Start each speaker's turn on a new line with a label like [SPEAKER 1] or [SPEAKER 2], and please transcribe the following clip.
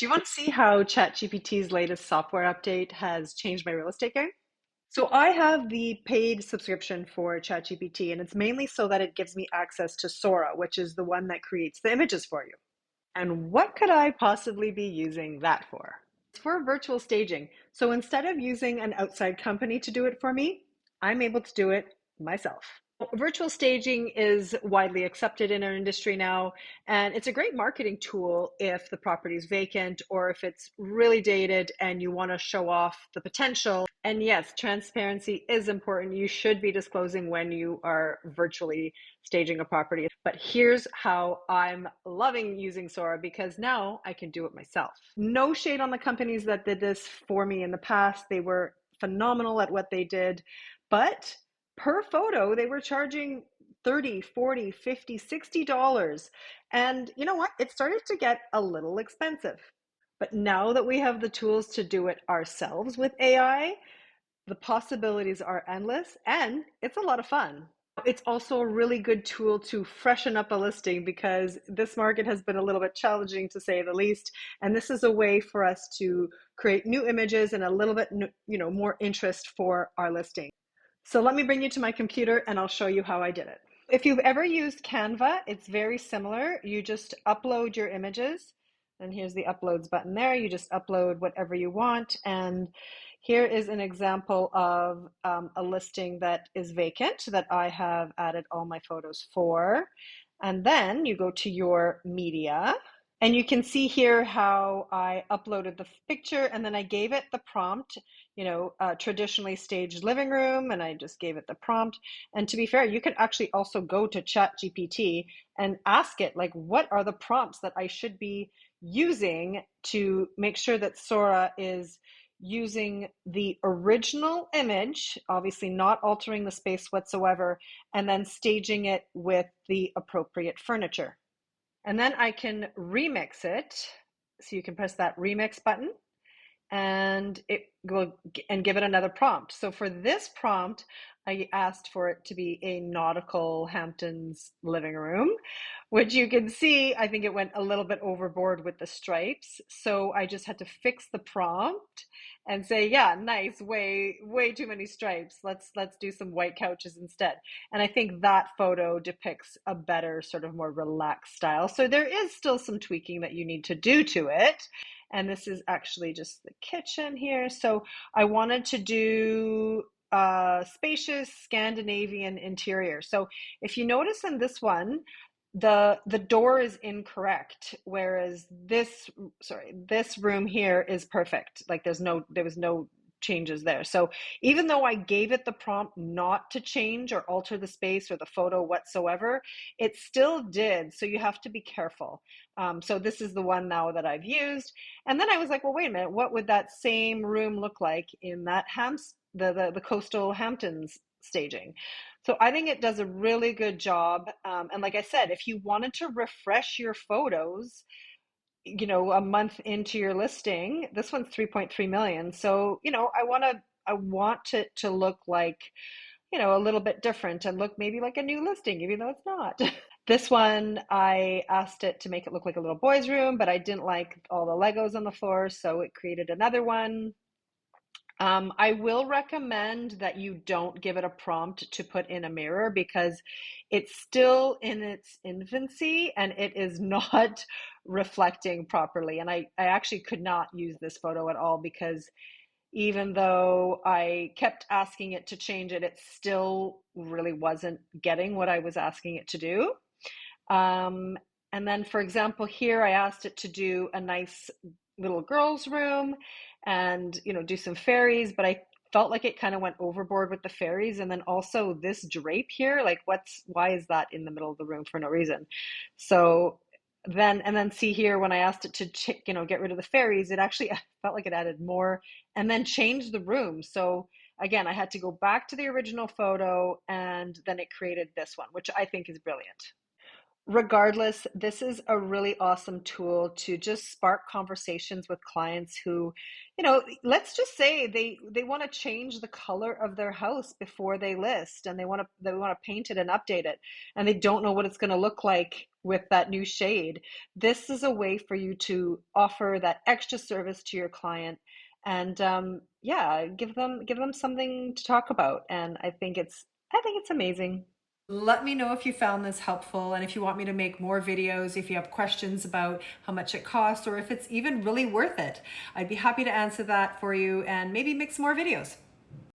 [SPEAKER 1] Do you want to see how Chat GPT's latest software update has changed my real estate game? So I have the paid subscription for Chat GPT, and it's mainly so that it gives me access to Sora, which is the one that creates the images for you. And what could I possibly be using that for? It's for virtual staging. So instead of using an outside company to do it for me, I'm able to do it myself. Virtual staging is widely accepted in our industry now, and it's a great marketing tool if the property is vacant or if it's really dated and you want to show off the potential. And yes, transparency is important. You should be disclosing when you are virtually staging a property. But here's how I'm loving using Sora, because now I can do it myself. No shade on the companies that did this for me in the past. They were phenomenal at what they did, but per photo, they were charging 30, 40, 50, $60. And you know what? It started to get a little expensive. But now that we have the tools to do it ourselves with AI, the possibilities are endless and it's a lot of fun. It's also a really good tool to freshen up a listing because this market has been a little bit challenging to say the least. And this is a way for us to create new images and a little bit, more interest for our listing. So let me bring you to my computer and I'll show you how I did it. If you've ever used Canva, it's very similar. You just upload your images, and here's the uploads button there. You just upload whatever you want. And here is an example of a listing that is vacant that I have added all my photos for. And then you go to your media. And you can see here how I uploaded the picture and then I gave it the prompt, traditionally staged living room, and I just gave it the prompt. And to be fair, you can actually also go to Chat GPT and ask it, like, what are the prompts that I should be using to make sure that Sora is using the original image, obviously not altering the space whatsoever, and then staging it with the appropriate furniture. And then I can remix it. So you can press that remix button and it will and give it another prompt. So for this prompt, I asked for it to be a nautical Hamptons living room, which you can see, I think it went a little bit overboard with the stripes. So I just had to fix the prompt and say, yeah, nice, way too many stripes. Let's do some white couches instead. And I think that photo depicts a better, sort of more relaxed style. So there is still some tweaking that you need to do to it. And this is actually just the kitchen here. So I wanted to do spacious Scandinavian interior. So if you notice in this one, the door is incorrect, whereas this room here is perfect. Like there was no changes there. So even though I gave it the prompt not to change or alter the space or the photo whatsoever, it still did. So you have to be careful. So this is the one now that I've used. And then I was like, well, wait a minute, what would that same room look like in that the coastal Hamptons staging? So I think it does a really good job. And like I said, if you wanted to refresh your photos, a month into your listing, this one's 3.3 million. So, I want it to look like, a little bit different and look maybe like a new listing, even though it's not. This one, I asked it to make it look like a little boy's room, but I didn't like all the Legos on the floor, so it created another one. I will recommend that you don't give it a prompt to put in a mirror because it's still in its infancy and it is not reflecting properly. And I actually could not use this photo at all because even though I kept asking it to change it, it still really wasn't getting what I was asking it to do. And then, for example, here I asked it to do a nice little girl's room and, do some fairies, but I felt like it kind of went overboard with the fairies. And then also this drape here, like why is that in the middle of the room for no reason? So then see here, when I asked it to, get rid of the fairies, it actually felt like it added more and then changed the room. So again, I had to go back to the original photo and then it created this one, which I think is brilliant. Regardless, this is a really awesome tool to just spark conversations with clients who, let's just say they want to change the color of their house before they list and they want to paint it and update it and they don't know what it's going to look like with that new shade. This is a way for you to offer that extra service to your client and yeah, give them something to talk about. And I think it's amazing. Let me know if you found this helpful and if you want me to make more videos, if you have questions about how much it costs or if it's even really worth it. I'd be happy to answer that for you and maybe make some more videos.